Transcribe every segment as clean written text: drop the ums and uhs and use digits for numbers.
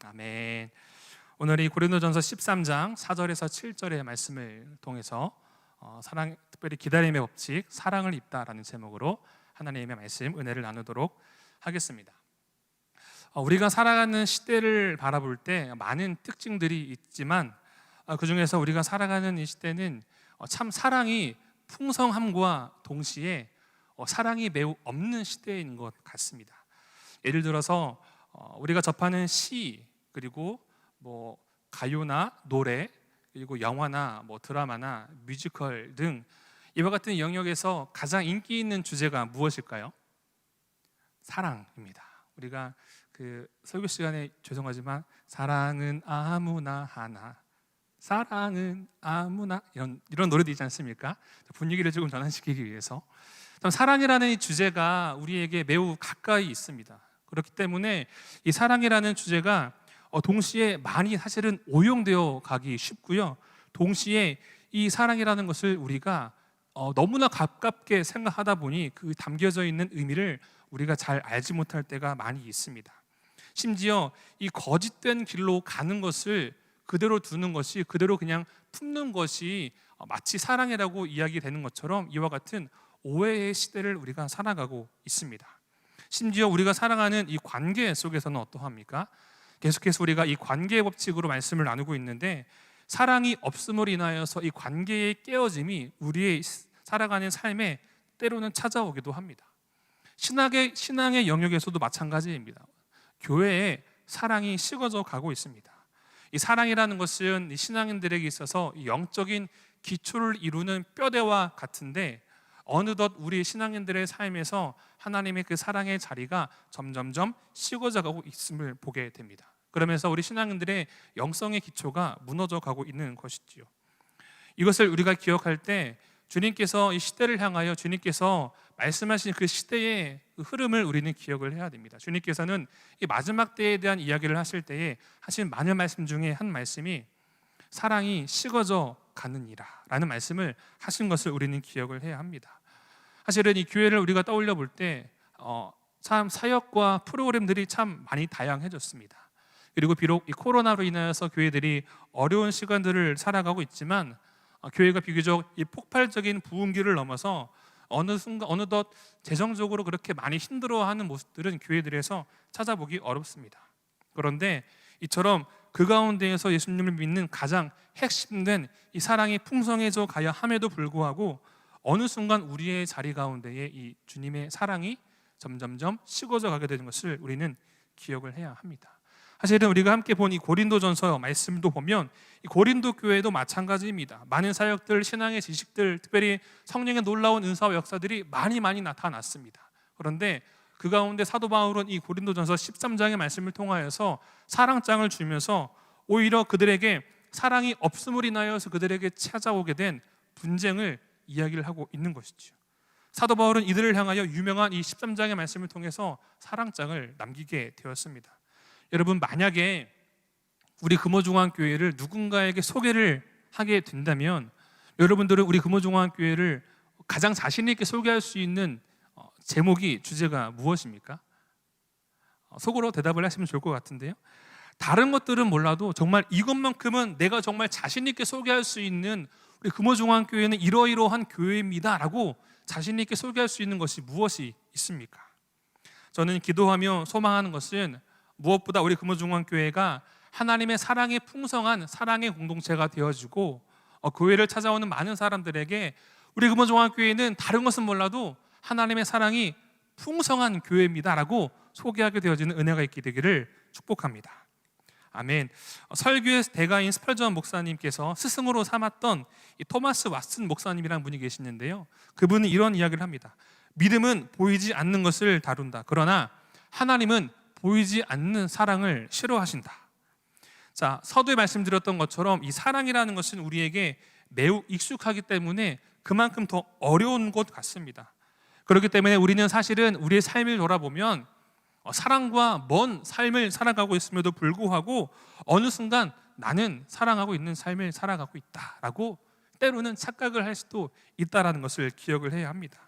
아멘. 오늘 이 고린도전서 13장 4절에서 7절의 말씀을 통해서 사랑, 특별히 기다림의 법칙, 사랑을 입다라는 제목으로 하나님의 말씀, 은혜를 나누도록 하겠습니다. 우리가 살아가는 시대를 바라볼 때 많은 특징들이 있지만 그 중에서 우리가 살아가는 이 시대는 참 사랑이 풍성함과 동시에 사랑이 매우 없는 시대인 것 같습니다. 예를 들어서 우리가 접하는 시, 그리고 가요나 노래, 그리고 영화나 드라마나 뮤지컬 등 이와 같은 영역에서 가장 인기 있는 주제가 무엇일까요? 사랑입니다. 우리가 설교 시간에 죄송하지만 사랑은 아무나 하나, 사랑은 아무나 이런 노래도 있지 않습니까? 분위기를 조금 전환시키기 위해서 사랑이라는 이 주제가 우리에게 매우 가까이 있습니다. 그렇기 때문에 이 사랑이라는 주제가 동시에 많이 사실은 오용되어 가기 쉽고요. 동시에 이 사랑이라는 것을 우리가 너무나 가깝게 생각하다 보니 그 담겨져 있는 의미를 우리가 잘 알지 못할 때가 많이 있습니다. 심지어 이 거짓된 길로 가는 것을 그대로 두는 것이, 그대로 그냥 품는 것이 마치 사랑이라고 이야기되는 것처럼 이와 같은 오해의 시대를 우리가 살아가고 있습니다. 심지어 우리가 살아가는 이 관계 속에서는 어떠합니까? 계속해서 우리가 이 관계의 법칙으로 말씀을 나누고 있는데, 사랑이 없음으로 인하여서 이 관계의 깨어짐이 우리의 살아가는 삶에 때로는 찾아오기도 합니다. 신앙의 영역에서도 마찬가지입니다. 교회에 사랑이 식어져 가고 있습니다. 이 사랑이라는 것은 신앙인들에게 있어서 영적인 기초를 이루는 뼈대와 같은데, 어느덧 우리 신앙인들의 삶에서 하나님의 그 사랑의 자리가 점점점 식어져 가고 있음을 보게 됩니다. 그러면서 우리 신앙인들의 영성의 기초가 무너져 가고 있는 것이지요. 이것을 우리가 기억할 때 주님께서 이 시대를 향하여 주님께서 말씀하신 그 시대의 그 흐름을 우리는 기억을 해야 됩니다. 주님께서는 이 마지막 때에 대한 이야기를 하실 때에 하신 많은 말씀 중에 한 말씀이 사랑이 식어져 가느니라 라는 말씀을 하신 것을 우리는 기억을 해야 합니다. 사실은 이 교회를 우리가 떠올려 볼 때 참 사역과 프로그램들이 참 많이 다양해졌습니다. 그리고 비록 이 코로나로 인하여서 교회들이 어려운 시간들을 살아가고 있지만 교회가 비교적 이 폭발적인 부흥기를 넘어서 어느덧 재정적으로 그렇게 많이 힘들어하는 모습들은 교회들에서 찾아보기 어렵습니다. 그런데 이처럼 그 가운데에서 예수님을 믿는 가장 핵심된 이 사랑이 풍성해져 가야 함에도 불구하고 어느 순간 우리의 자리 가운데에 이 주님의 사랑이 점점점 식어져 가게 되는 것을 우리는 기억을 해야 합니다. 사실은 우리가 함께 본 이 고린도전서 말씀도 보면 이 고린도 교회도 마찬가지입니다. 많은 사역들, 신앙의 지식들, 특별히 성령의 놀라운 은사와 역사들이 많이 나타났습니다. 그런데 그 가운데 사도 바울은 이 고린도전서 13장의 말씀을 통하여서 사랑장을 주면서 오히려 그들에게 사랑이 없음으로 인하여서 그들에게 찾아오게 된 분쟁을 이야기를 하고 있는 것이죠. 사도 바울은 이들을 향하여 유명한 이 13장의 말씀을 통해서 사랑장을 남기게 되었습니다. 여러분, 만약에 우리 금호중앙교회를 누군가에게 소개를 하게 된다면 여러분들은 우리 금호중앙교회를 가장 자신 있게 소개할 수 있는 제목이, 주제가 무엇입니까? 속으로 대답을 하시면 좋을 것 같은데요. 다른 것들은 몰라도 정말 이것만큼은 내가 정말 자신 있게 소개할 수 있는, 우리 금호중앙교회는 이러이러한 교회입니다 라고 자신 있게 소개할 수 있는 것이 무엇이 있습니까? 저는 기도하며 소망하는 것은 무엇보다 우리 금호중앙교회가 하나님의 사랑의 풍성한 사랑의 공동체가 되어지고 교회를 찾아오는 많은 사람들에게 우리 금호중앙교회는 다른 것은 몰라도 하나님의 사랑이 풍성한 교회입니다 라고 소개하게 되어지는 은혜가 있게 되기를 축복합니다. 아멘. 설교의 대가인 스펄전 목사님께서 스승으로 삼았던 이 토마스 왓슨 목사님이라는 분이 계시는데요, 그분은 이런 이야기를 합니다. 믿음은 보이지 않는 것을 다룬다. 그러나 하나님은 보이지 않는 사랑을 싫어하신다. 자, 서두에 말씀드렸던 것처럼 이 사랑이라는 것은 우리에게 매우 익숙하기 때문에 그만큼 더 어려운 것 같습니다. 그렇기 때문에 우리는 사실은 우리의 삶을 돌아보면 사랑과 먼 삶을 살아가고 있음에도 불구하고 어느 순간 나는 사랑하고 있는 삶을 살아가고 있다라고 때로는 착각을 할 수도 있다는 것을 기억을 해야 합니다.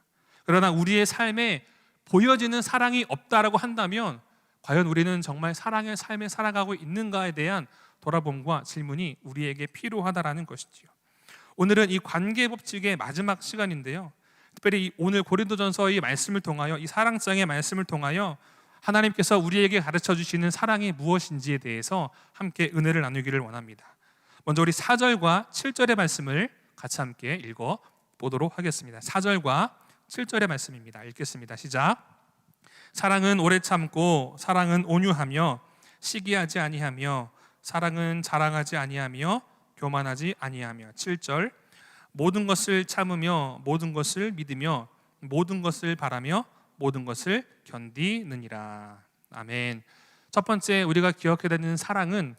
그러나 우리의 삶에 보여지는 사랑이 없다라고 한다면 과연 우리는 정말 사랑의 삶에 살아가고 있는가에 대한 돌아봄과 질문이 우리에게 필요하다라는 것이지요. 오늘은 이 관계 법칙의 마지막 시간인데요. 특별히 오늘 고린도전서의 말씀을 통하여, 이 사랑장의 말씀을 통하여 하나님께서 우리에게 가르쳐 주시는 사랑이 무엇인지에 대해서 함께 은혜를 나누기를 원합니다. 먼저 우리 4절과 7절의 말씀을 같이 함께 읽어 보도록 하겠습니다. 4절과 7절의 말씀입니다. 읽겠습니다. 시작. 사랑은 오래 참고 사랑은 온유하며 시기하지 아니하며 사랑은 자랑하지 아니하며 교만하지 아니하며. 7절. 모든 것을 참으며 모든 것을 믿으며 모든 것을 바라며 모든 것을 견디느니라. 아멘. 첫 번째 우리가 기억해야 되는 사랑은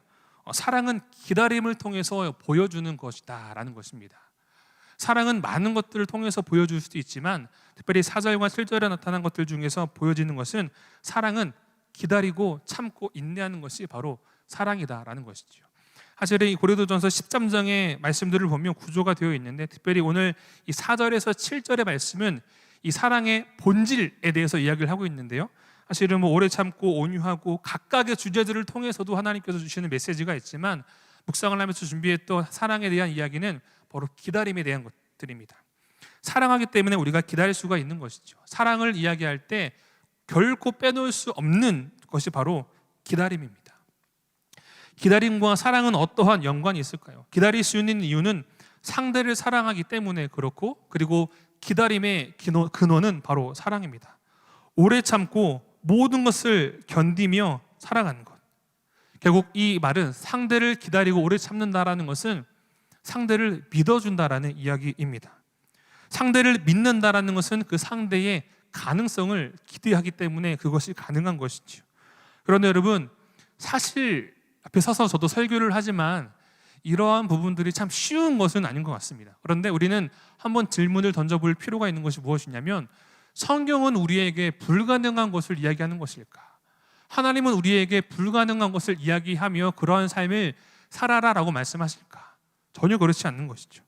기다림을 통해서 보여주는 것이다 라는 것입니다. 사랑은 많은 것들을 통해서 보여줄 수도 있지만 특별히 4절과 7절에 나타난 것들 중에서 보여지는 것은 사랑은 기다리고 참고 인내하는 것이 바로 사랑이다라는 것이죠. 사실은 이 고린도전서 13장의 말씀들을 보면 구조가 되어 있는데 특별히 오늘 이 4절에서 7절의 말씀은 이 사랑의 본질에 대해서 이야기를 하고 있는데요. 사실은 오래 참고 온유하고 각각의 주제들을 통해서도 하나님께서 주시는 메시지가 있지만 묵상을 하면서 준비했던 사랑에 대한 이야기는 바로 기다림에 대한 것들입니다. 사랑하기 때문에 우리가 기다릴 수가 있는 것이죠. 사랑을 이야기할 때 결코 빼놓을 수 없는 것이 바로 기다림입니다. 기다림과 사랑은 어떠한 연관이 있을까요? 기다릴 수 있는 이유는 상대를 사랑하기 때문에 그렇고, 그리고 기다림의 근원은 바로 사랑입니다. 오래 참고 모든 것을 견디며 사랑하는 것. 결국 이 말은 상대를 기다리고 오래 참는다라는 것은 상대를 믿어준다라는 이야기입니다. 상대를 믿는다라는 것은 그 상대의 가능성을 기대하기 때문에 그것이 가능한 것이죠. 그런데 여러분, 사실 앞에 서서 저도 설교를 하지만 이러한 부분들이 참 쉬운 것은 아닌 것 같습니다. 그런데 우리는 한번 질문을 던져볼 필요가 있는 것이 무엇이냐면, 성경은 우리에게 불가능한 것을 이야기하는 것일까? 하나님은 우리에게 불가능한 것을 이야기하며 그러한 삶을 살아라라고 말씀하실까? 전혀 그렇지 않는 것이죠.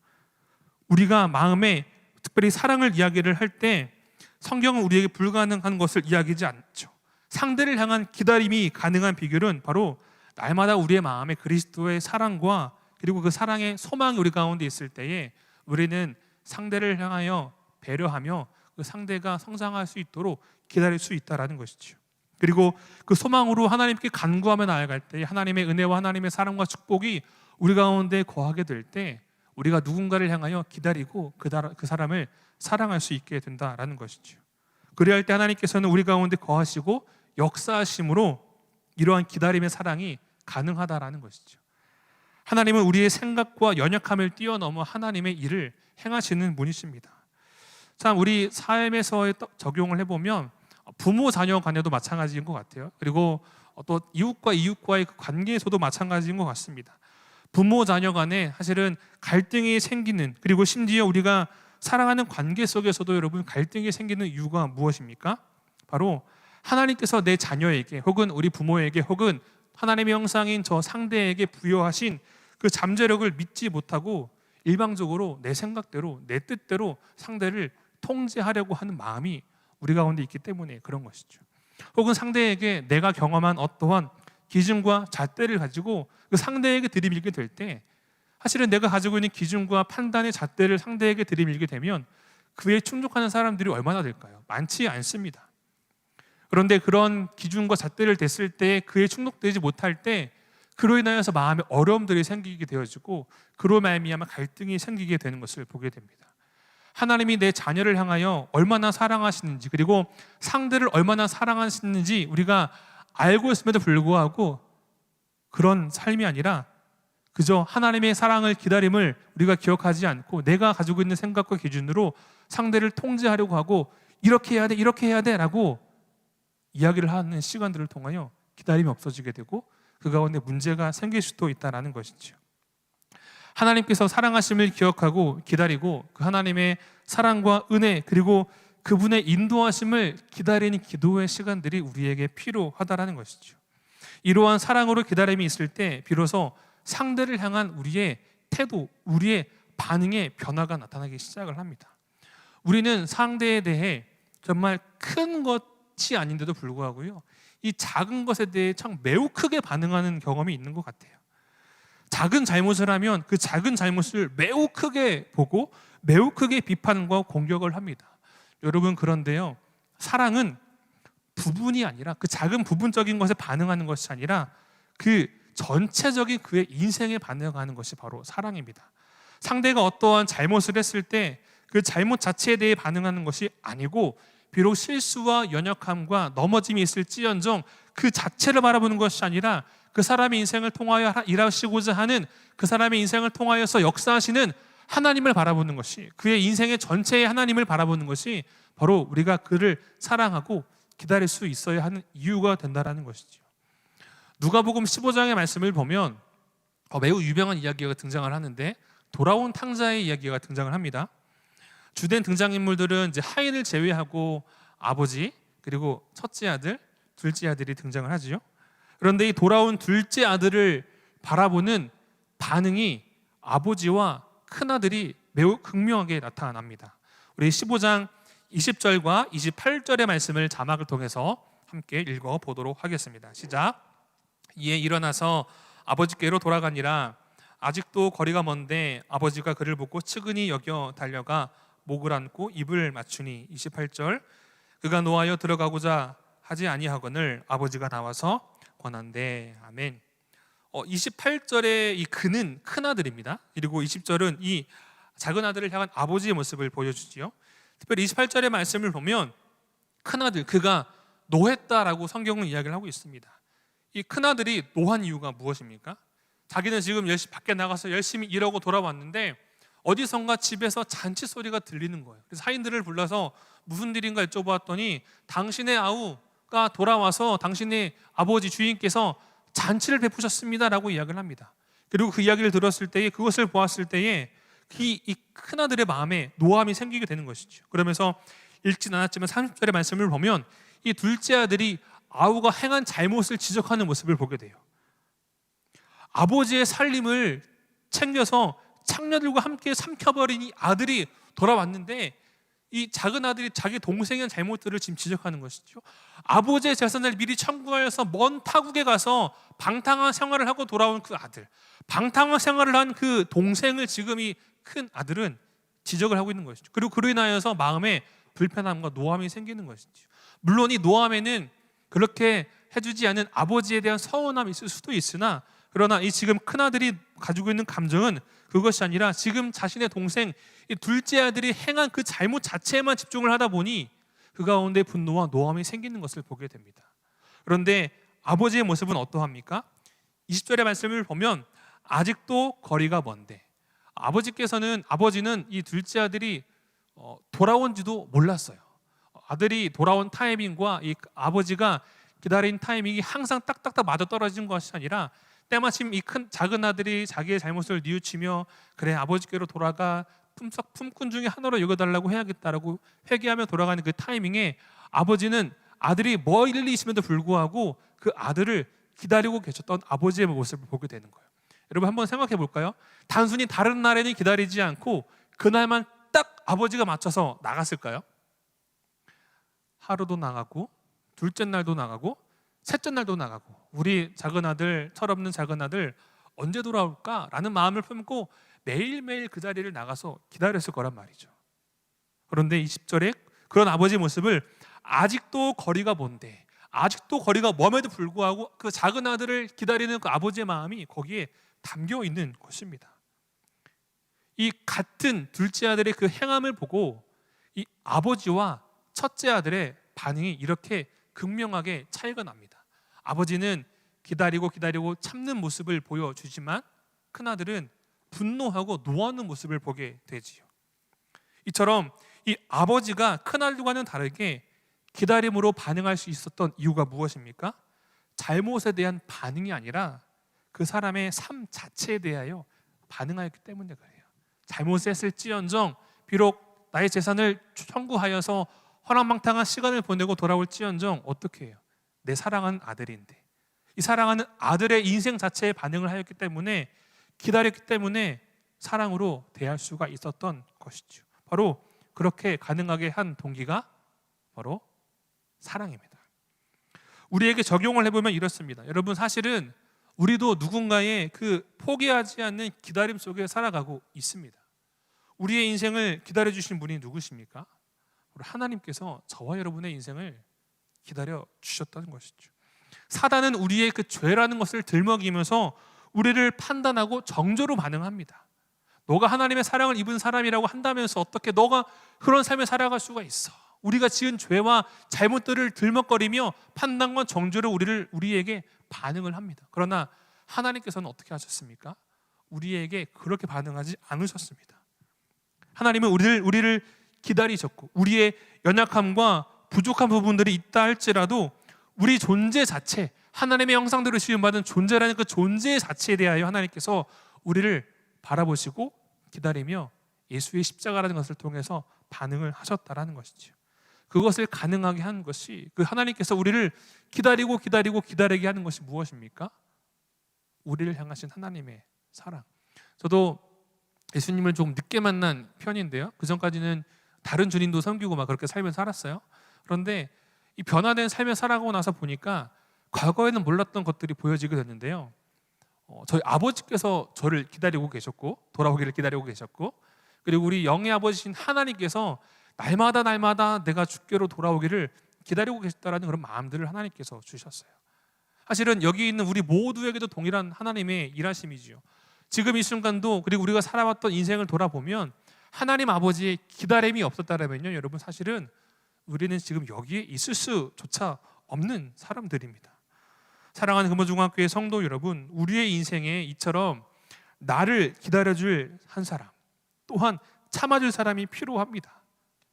우리가 마음에 특별히 사랑을 이야기를 할 때 성경은 우리에게 불가능한 것을 이야기하지 않죠. 상대를 향한 기다림이 가능한 비결은 바로 날마다 우리의 마음에 그리스도의 사랑과 그리고 그 사랑의 소망이 우리 가운데 있을 때에 우리는 상대를 향하여 배려하며 그 상대가 성장할 수 있도록 기다릴 수 있다라는 것이죠. 그리고 그 소망으로 하나님께 간구하며 나아갈 때 하나님의 은혜와 하나님의 사랑과 축복이 우리 가운데 거하게 될 때 우리가 누군가를 향하여 기다리고 그 사람을 사랑할 수 있게 된다라는 것이죠. 그래야 할 때 하나님께서는 우리 가운데 거하시고 역사하심으로 이러한 기다림의 사랑이 가능하다라는 것이죠. 하나님은 우리의 생각과 연약함을 뛰어넘어 하나님의 일을 행하시는 분이십니다. 참 우리 삶에서 적용을 해보면 부모 자녀 간에도 마찬가지인 것 같아요. 그리고 또 이웃과 이웃과의 관계에서도 마찬가지인 것 같습니다. 부모 자녀 간에 사실은 갈등이 생기는, 그리고 심지어 우리가 사랑하는 관계 속에서도 여러분 갈등이 생기는 이유가 무엇입니까? 바로 하나님께서 내 자녀에게 혹은 우리 부모에게 혹은 하나님의 형상인 저 상대에게 부여하신 그 잠재력을 믿지 못하고 일방적으로 내 생각대로 내 뜻대로 상대를 통제하려고 하는 마음이 우리 가운데 있기 때문에 그런 것이죠. 혹은 상대에게 내가 경험한 어떠한 기준과 잣대를 가지고 그 상대에게 들이밀게 될 때 사실은 내가 가지고 있는 기준과 판단의 잣대를 상대에게 들이밀게 되면 그에 충족하는 사람들이 얼마나 될까요? 많지 않습니다. 그런데 그런 기준과 잣대를 댔을 때 그에 충족되지 못할 때 그로 인하여서 마음에 어려움들이 생기게 되어지고 그로 말미암아 갈등이 생기게 되는 것을 보게 됩니다. 하나님이 내 자녀를 향하여 얼마나 사랑하시는지, 그리고 상대를 얼마나 사랑하시는지 우리가 알고 있음에도 불구하고 그런 삶이 아니라 그저 하나님의 사랑을, 기다림을 우리가 기억하지 않고 내가 가지고 있는 생각과 기준으로 상대를 통제하려고 하고 이렇게 해야 돼, 이렇게 해야 돼 라고 이야기를 하는 시간들을 통하여 기다림이 없어지게 되고 그 가운데 문제가 생길 수도 있다는 것이죠. 하나님께서 사랑하심을 기억하고 기다리고 그 하나님의 사랑과 은혜 그리고 그분의 인도하심을 기다리는 기도의 시간들이 우리에게 필요하다는 것이죠. 이러한 사랑으로 기다림이 있을 때 비로소 상대를 향한 우리의 태도, 우리의 반응의 변화가 나타나기 시작을 합니다. 우리는 상대에 대해 정말 큰 것이 아닌데도 불구하고요, 이 작은 것에 대해 참 매우 크게 반응하는 경험이 있는 것 같아요. 작은 잘못을 하면 그 작은 잘못을 매우 크게 보고 매우 크게 비판과 공격을 합니다. 여러분, 그런데요, 사랑은 부분이 아니라, 그 작은 부분적인 것에 반응하는 것이 아니라 그 전체적인 그의 인생에 반응하는 것이 바로 사랑입니다. 상대가 어떠한 잘못을 했을 때 그 잘못 자체에 대해 반응하는 것이 아니고, 비록 실수와 연약함과 넘어짐이 있을지언정 그 자체를 바라보는 것이 아니라 그 사람의 인생을 통하여 일하시고자 하는, 그 사람의 인생을 통하여서 역사하시는 하나님을 바라보는 것이, 그의 인생의 전체의 하나님을 바라보는 것이 바로 우리가 그를 사랑하고 기다릴 수 있어야 하는 이유가 된다는 것이죠. 누가복음 15장의 말씀을 보면 매우 유명한 이야기가 등장을 하는데, 돌아온 탕자의 이야기가 등장을 합니다. 주된 등장인물들은 이제 하인을 제외하고 아버지, 그리고 첫째 아들, 둘째 아들이 등장을 하지요. 그런데 이 돌아온 둘째 아들을 바라보는 반응이 아버지와 큰아들이 매우 극명하게 나타납니다. 우리 15장 20절과 28절의 말씀을 자막을 통해서 함께 읽어보도록 하겠습니다. 시작. 이에 일어나서 아버지께로 돌아가니라. 아직도 거리가 먼데 아버지가 그를 보고 측은히 여겨 달려가 목을 안고 입을 맞추니. 28절. 그가 노하여 들어가고자 하지 아니하거늘 아버지가 나와서 권한대. 아멘. 28절의 이 그는 큰아들입니다. 그리고 20절은 이 작은 아들을 향한 아버지의 모습을 보여주지요. 특별히 28절의 말씀을 보면 큰아들, 그가 노했다라고 성경은 이야기를 하고 있습니다. 이 큰아들이 노한 이유가 무엇입니까? 자기는 지금 밖에 나가서 열심히 일하고 돌아왔는데 어디선가 집에서 잔치 소리가 들리는 거예요. 그래서 하인들을 불러서 무슨 일인가 여쭤보았더니 당신의 아우가 돌아와서 당신의 아버지 주인께서 잔치를 베푸셨습니다라고 이야기를 합니다. 그리고 그 이야기를 들었을 때에, 그것을 보았을 때에 이 큰아들의 마음에 노함이 생기게 되는 것이죠. 그러면서 읽진 않았지만 30절의 말씀을 보면 이 둘째 아들이 아우가 행한 잘못을 지적하는 모습을 보게 돼요. 아버지의 살림을 챙겨서 창녀들과 함께 삼켜버린 이 아들이 돌아왔는데, 이 작은 아들이 자기 동생의 잘못들을 지금 지적하는 것이죠. 아버지의 재산을 미리 청구하여서 먼 타국에 가서 방탕한 생활을 하고 돌아온 그 아들, 방탕한 생활을 한 그 동생을 지금 이 큰 아들은 지적을 하고 있는 것이죠. 그리고 그로 인하여서 마음에 불편함과 노함이 생기는 것이죠. 물론 이 노함에는 그렇게 해주지 않은 아버지에 대한 서운함이 있을 수도 있으나, 그러나 이 지금 큰아들이 가지고 있는 감정은 그것이 아니라 지금 자신의 동생 이 둘째 아들이 행한 그 잘못 자체에만 집중을 하다 보니 그 가운데 분노와 노함이 생기는 것을 보게 됩니다. 그런데 아버지의 모습은 어떠합니까? 20절의 말씀을 보면 아직도 거리가 먼데, 아버지는 이 둘째 아들이 돌아온지도 몰랐어요. 아들이 돌아온 타이밍과 이 아버지가 기다린 타이밍이 항상 딱딱딱 맞아떨어진 것이 아니라 때마침 이 작은 아들이 자기의 잘못을 뉘우치며 그래 아버지께로 돌아가 품꾼 중에 하나로 여겨달라고 해야겠다라고 회개하며 돌아가는 그 타이밍에 아버지는 아들이 멀리 있음에도 불구하고 그 아들을 기다리고 계셨던 아버지의 모습을 보게 되는 거예요. 여러분, 한번 생각해 볼까요? 단순히 다른 날에는 기다리지 않고 그날만 딱 아버지가 맞춰서 나갔을까요? 하루도 나가고 둘째 날도 나가고 셋째 날도 나가고, 우리 작은 아들, 철없는 작은 아들 언제 돌아올까라는 마음을 품고 매일매일 그 자리를 나가서 기다렸을 거란 말이죠. 그런데 20절에 그런 아버지의 모습을 아직도 거리가 먼데, 아직도 거리가 멉에도 불구하고 그 작은 아들을 기다리는 그 아버지의 마음이 거기에 담겨 있는 것입니다. 이 같은 둘째 아들의 그 행함을 보고 이 아버지와 첫째 아들의 반응이 이렇게 극명하게 차이가 납니다. 아버지는 기다리고 참는 모습을 보여주지만 큰아들은 분노하고 노하는 모습을 보게 되지요. 이처럼 이 아버지가 큰아들과는 다르게 기다림으로 반응할 수 있었던 이유가 무엇입니까? 잘못에 대한 반응이 아니라 그 사람의 삶 자체에 대하여 반응하였기 때문에 그래요. 잘못했을지언정 비록 나의 재산을 청구하여서 허랑방탕한 시간을 보내고 돌아올지언정 어떻게 해요? 내 사랑하는 아들인데, 이 사랑하는 아들의 인생 자체에 반응을 하였기 때문에, 기다렸기 때문에 사랑으로 대할 수가 있었던 것이죠. 바로 그렇게 가능하게 한 동기가 바로 사랑입니다. 우리에게 적용을 해보면 이렇습니다. 여러분, 사실은 우리도 누군가의 그 포기하지 않는 기다림 속에 살아가고 있습니다. 우리의 인생을 기다려주신 분이 누구십니까? 우리 하나님께서 저와 여러분의 인생을 기다려 주셨다는 것이죠. 사단은 우리의 그 죄라는 것을 들먹이면서 우리를 판단하고 정죄로 반응합니다. 너가 하나님의 사랑을 입은 사람이라고 한다면서 어떻게 너가 그런 삶을 살아갈 수가 있어? 우리가 지은 죄와 잘못들을 들먹거리며 판단과 정죄로 우리에게 반응을 합니다. 그러나 하나님께서는 어떻게 하셨습니까? 우리에게 그렇게 반응하지 않으셨습니다. 하나님은 우리를 기다리셨고, 우리의 연약함과 부족한 부분들이 있다 할지라도 우리 존재 자체, 하나님의 형상대로 지음받은 존재라는 그 존재 자체에 대하여 하나님께서 우리를 바라보시고 기다리며 예수의 십자가라는 것을 통해서 반응을 하셨다라는 것이죠. 그것을 가능하게 한 것이, 그 하나님께서 우리를 기다리게 하는 것이 무엇입니까? 우리를 향하신 하나님의 사랑. 저도 예수님을 좀 늦게 만난 편인데요, 그 전까지는 다른 주님도 섬기고 막 그렇게 살면서 살았어요. 그런데 이 변화된 삶을 살아가고 나서 보니까 과거에는 몰랐던 것들이 보여지게 됐는데요, 저희 아버지께서 저를 기다리고 계셨고, 돌아오기를 기다리고 계셨고, 그리고 우리 영의 아버지신 하나님께서 날마다 내가 주께로 돌아오기를 기다리고 계셨다라는 그런 마음들을 하나님께서 주셨어요. 사실은 여기 있는 우리 모두에게도 동일한 하나님의 일하심이지요. 지금 이 순간도, 그리고 우리가 살아왔던 인생을 돌아보면 하나님 아버지의 기다림이 없었다면요, 여러분, 사실은 우리는 지금 여기에 있을 수조차 없는 사람들입니다. 사랑하는 금호중학교의 성도 여러분, 우리의 인생에 이처럼 나를 기다려줄 한 사람, 또한 참아줄 사람이 필요합니다.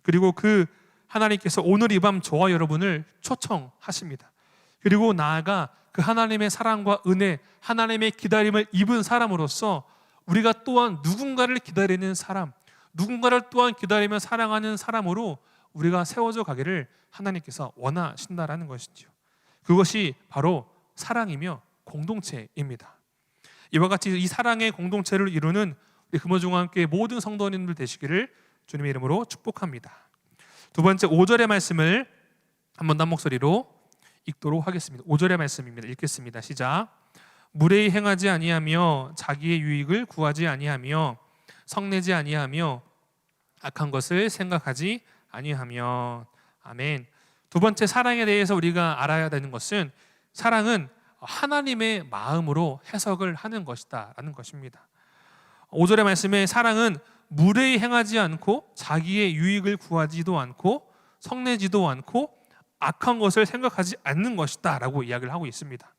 그리고 그 하나님께서 오늘 이 밤 저와 여러분을 초청하십니다. 그리고 나아가 그 하나님의 사랑과 은혜, 하나님의 기다림을 입은 사람으로서 우리가 또한 누군가를 기다리는 사람, 누군가를 또한 기다리며 사랑하는 사람으로 우리가 세워져 가기를 하나님께서 원하신다라는 것이죠. 그것이 바로 사랑이며 공동체입니다. 이와 같이 이 사랑의 공동체를 이루는 우리 금호중앙교회 모든 성도님들 되시기를 주님의 이름으로 축복합니다. 두 번째 5절의 말씀을 한번 단 목소리로 읽도록 하겠습니다. 5절의 말씀입니다. 읽겠습니다. 시작. 무례히 행하지 아니하며 자기의 유익을 구하지 아니하며 성내지 아니하며 악한 것을 생각하지 아니하며. 아멘. 두 번째 사랑에 대해서 우리가 알아야 되는 것은, 사랑은 하나님의 마음으로 해석을 하는 것이다 라는 것입니다. 5절의 말씀에 사랑은 무례히 행하지 않고 자기의 유익을 구하지도 않고 성내지도 않고 악한 것을 생각하지 않는 것이다 라고 이야기를 하고 있습니다.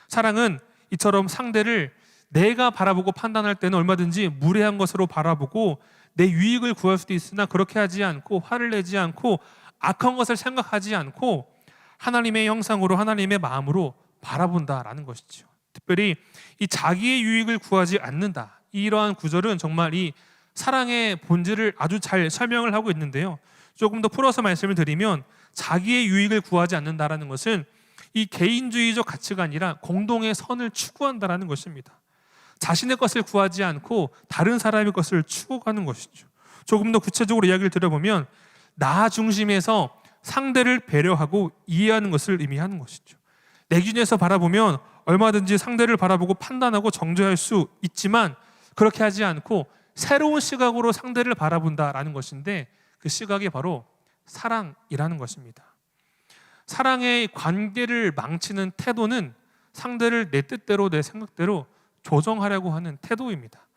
사랑은 이처럼 상대를 내가 바라보고 판단할 때는 얼마든지 무례한 것으로 바라보고 내 유익을 구할 수도 있으나 그렇게 하지 않고 화를 내지 않고 악한 것을 생각하지 않고 하나님의 형상으로 하나님의 마음으로 바라본다라는 것이죠. 특별히 이 자기의 유익을 구하지 않는다, 이러한 구절은 정말 이 사랑의 본질을 아주 잘 설명을 하고 있는데요, 조금 더 풀어서 말씀을 드리면 자기의 유익을 구하지 않는다라는 것은 이 개인주의적 가치가 아니라 공동의 선을 추구한다라는 것입니다. 자신의 것을 구하지 않고 다른 사람의 것을 추구하는 것이죠. 조금 더 구체적으로 이야기를 들어보면 나 중심에서 상대를 배려하고 이해하는 것을 의미하는 것이죠. 내 기준에서 바라보면 얼마든지 상대를 바라보고 판단하고 정죄할 수 있지만 그렇게 하지 않고 새로운 시각으로 상대를 바라본다라는 것인데, 그 시각이 바로 사랑이라는 것입니다. 사랑의 관계를 망치는 태도는 상대를 내 뜻대로 내 생각대로 조정하려고 하는 태도입니다.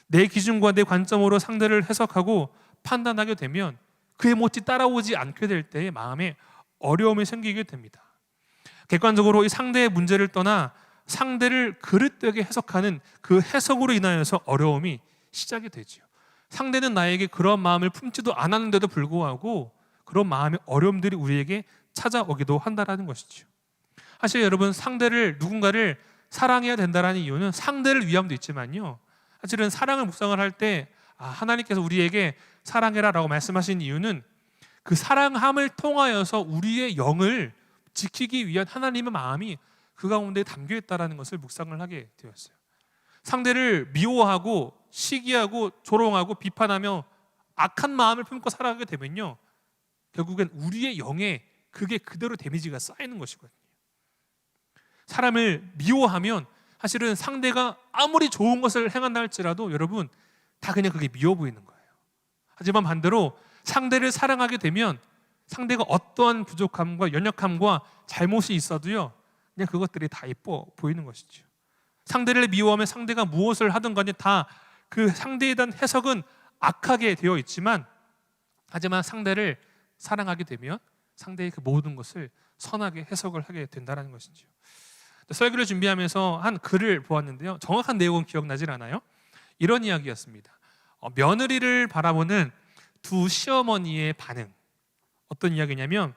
내 기준과 내 관점으로 상대를 해석하고 판단하게 되면 그에 못지 따라오지 않게 될 때의 마음에 어려움이 생기게 됩니다. 객관적으로 이 상대의 문제를 떠나 상대를 그릇되게 해석하는 그 해석으로 인하여서 어려움이 시작이 되죠. 상대는 나에게 그런 마음을 품지도 않았는데도 불구하고 그런 마음의 어려움들이 우리에게 찾아오기도 한다라는 것이죠. 사실 여러분, 누군가를 사랑해야 된다라는 이유는 상대를 위함도 있지만요, 사실은 사랑을 묵상을 할 때 하나님께서 우리에게 사랑해라 라고 말씀하신 이유는 그 사랑함을 통하여서 우리의 영을 지키기 위한 하나님의 마음이 그 가운데 담겨 있다는 것을 묵상을 하게 되었어요. 상대를 미워하고 시기하고 조롱하고 비판하며 악한 마음을 품고 살아가게 되면요, 결국엔 우리의 영에 그게 그대로 데미지가 쌓이는 것이거든요. 사람을 미워하면 사실은 상대가 아무리 좋은 것을 행한다 할지라도 여러분 다 그냥 그게 미워 보이는 거예요. 하지만 반대로 상대를 사랑하게 되면 상대가 어떠한 부족함과 연약함과 잘못이 있어도요, 그냥 그것들이 다 예뻐 보이는 것이죠. 상대를 미워하면 상대가 무엇을 하든 간에 다 그 상대에 대한 해석은 악하게 되어 있지만, 하지만 상대를 사랑하게 되면 상대의 그 모든 것을 선하게 해석을 하게 된다는 것이죠. 설교를 준비하면서 한 글을 보았는데요, 정확한 내용은 기억나질 않아요. 이런 이야기였습니다. 며느리를 바라보는 두 시어머니의 반응. 어떤 이야기냐면,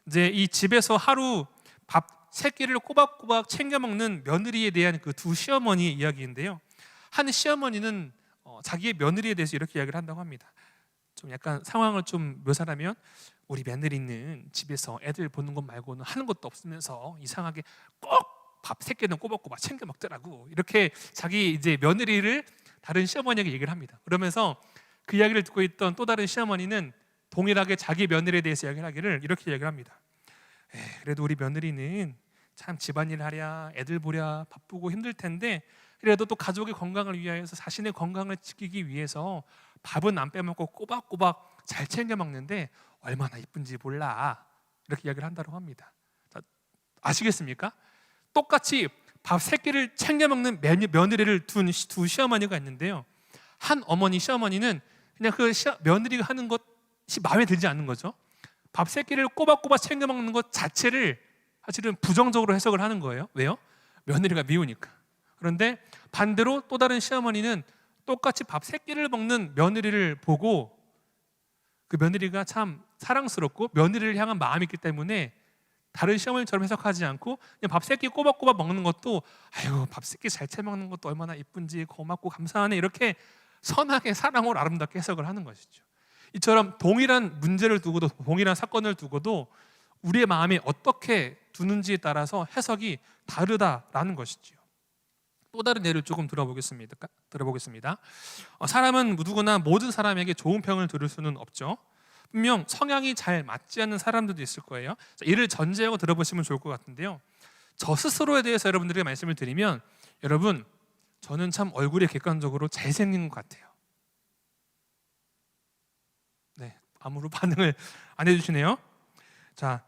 이제 이 집에서 하루 밥 3끼를 꼬박꼬박 챙겨 먹는 며느리에 대한 그 두 시어머니의 이야기인데요, 한 시어머니는 자기의 며느리에 대해서 이렇게 이야기를 한다고 합니다. 좀 약간 상황을 좀 묘사하면, 우리 며느리는 집에서 애들 보는 것 말고는 하는 것도 없으면서 이상하게 꼭 밥 3끼는 꼬박꼬박 챙겨 먹더라고. 이렇게 자기 이제 며느리를 다른 시어머니에게 얘기를 합니다. 그러면서 그 이야기를 듣고 있던 또 다른 시어머니는 동일하게 자기 며느리에 대해서 이야기를 하기를 이렇게 이야기를 합니다. 그래도 우리 며느리는 참 집안일 하랴 애들 보랴 바쁘고 힘들 텐데, 그래도 또 가족의 건강을 위하여서 자신의 건강을 지키기 위해서 밥은 안 빼먹고 꼬박꼬박 잘 챙겨 먹는데 얼마나 이쁜지 몰라. 이렇게 이야기를 한다고 합니다. 자, 아시겠습니까? 똑같이 밥 3끼를 챙겨 먹는 며느리를 둔 두 시어머니가 있는데요, 한 어머니 시어머니는 그냥 그 며느리가 하는 것이 마음에 들지 않는 거죠. 밥 3끼를 꼬박꼬박 챙겨 먹는 것 자체를 사실은 부정적으로 해석을 하는 거예요. 왜요? 며느리가 미우니까. 그런데 반대로 또 다른 시어머니는 똑같이 밥 3끼를 먹는 며느리를 보고 그 며느리가 참 사랑스럽고 며느리를 향한 마음이 있기 때문에 다른 시어머니처럼 해석하지 않고 그냥 밥 3끼 꼬박꼬박 먹는 것도, 아유 밥 3끼 잘 채 먹는 것도 얼마나 이쁜지 고맙고 감사하네, 이렇게 선하게 사랑으로 아름답게 해석을 하는 것이죠. 이처럼 동일한 문제를 두고도, 동일한 사건을 두고도 우리의 마음에 어떻게 두는지에 따라서 해석이 다르다라는 것이죠. 또 다른 예를 조금 들어보겠습니다. 사람은 누구나 모든 사람에게 좋은 평을 들을 수는 없죠. 분명 성향이 잘 맞지 않는 사람들도 있을 거예요. 이를 전제하고 들어보시면 좋을 것 같은데요, 저 스스로에 대해서 여러분들에게 말씀을 드리면, 여러분 저는 참 얼굴이 객관적으로 잘생긴 것 같아요. 네, 아무런 반응을 안 해주시네요. 자,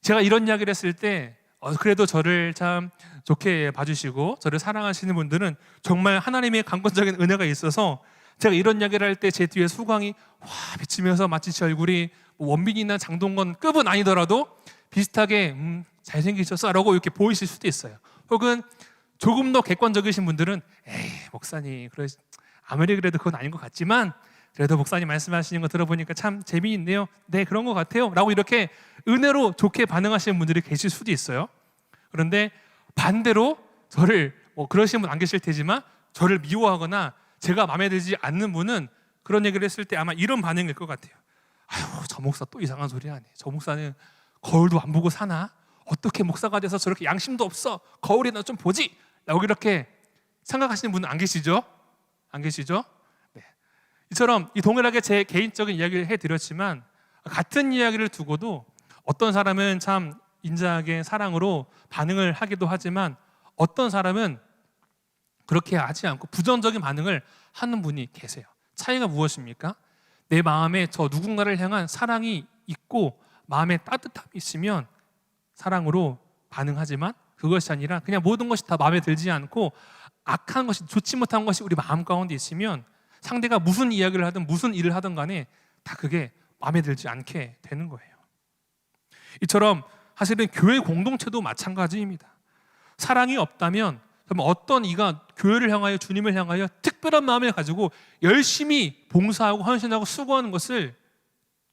제가 이런 이야기를 했을 때 그래도 저를 참 좋게 봐주시고 저를 사랑하시는 분들은 정말 하나님의 강권적인 은혜가 있어서, 제가 이런 이야기를 할 때 제 뒤에 수광이 와 비치면서 마치 제 얼굴이 원빈이나 장동건 급은 아니더라도 비슷하게 잘생기셨어 라고 이렇게 보이실 수도 있어요. 혹은 조금 더 객관적이신 분들은 에이 목사님 아무리 그래도 그건 아닌 것 같지만 그래도 목사님 말씀하시는 거 들어보니까 참 재미있네요. 네 그런 것 같아요 라고 이렇게 은혜로 좋게 반응하시는 분들이 계실 수도 있어요. 그런데 반대로 저를 그러시는 분 안 계실 테지만 저를 미워하거나 제가 마음에 들지 않는 분은 그런 얘기를 했을 때 아마 이런 반응일 것 같아요. 아유 저 목사 또 이상한 소리 하네. 저 목사는 거울도 안 보고 사나? 어떻게 목사가 돼서 저렇게 양심도 없어? 거울이나 좀 보지? 라고 이렇게 생각하시는 분은 안 계시죠? 안 계시죠? 네. 이처럼 이 동일하게 제 개인적인 이야기를 해드렸지만, 같은 이야기를 두고도 어떤 사람은 참 인자하게 사랑으로 반응을 하기도 하지만 어떤 사람은 그렇게 하지 않고 부정적인 반응을 하는 분이 계세요. 차이가 무엇입니까? 내 마음에 저 누군가를 향한 사랑이 있고 마음에 따뜻함이 있으면 사랑으로 반응하지만, 그것이 아니라 그냥 모든 것이 다 마음에 들지 않고 악한 것이, 좋지 못한 것이 우리 마음 가운데 있으면 상대가 무슨 이야기를 하든 무슨 일을 하든 간에 다 그게 마음에 들지 않게 되는 거예요. 이처럼 사실은 교회 공동체도 마찬가지입니다. 사랑이 없다면 그럼 어떤 이가 교회를 향하여, 주님을 향하여 특별한 마음을 가지고 열심히 봉사하고 헌신하고 수고하는 것을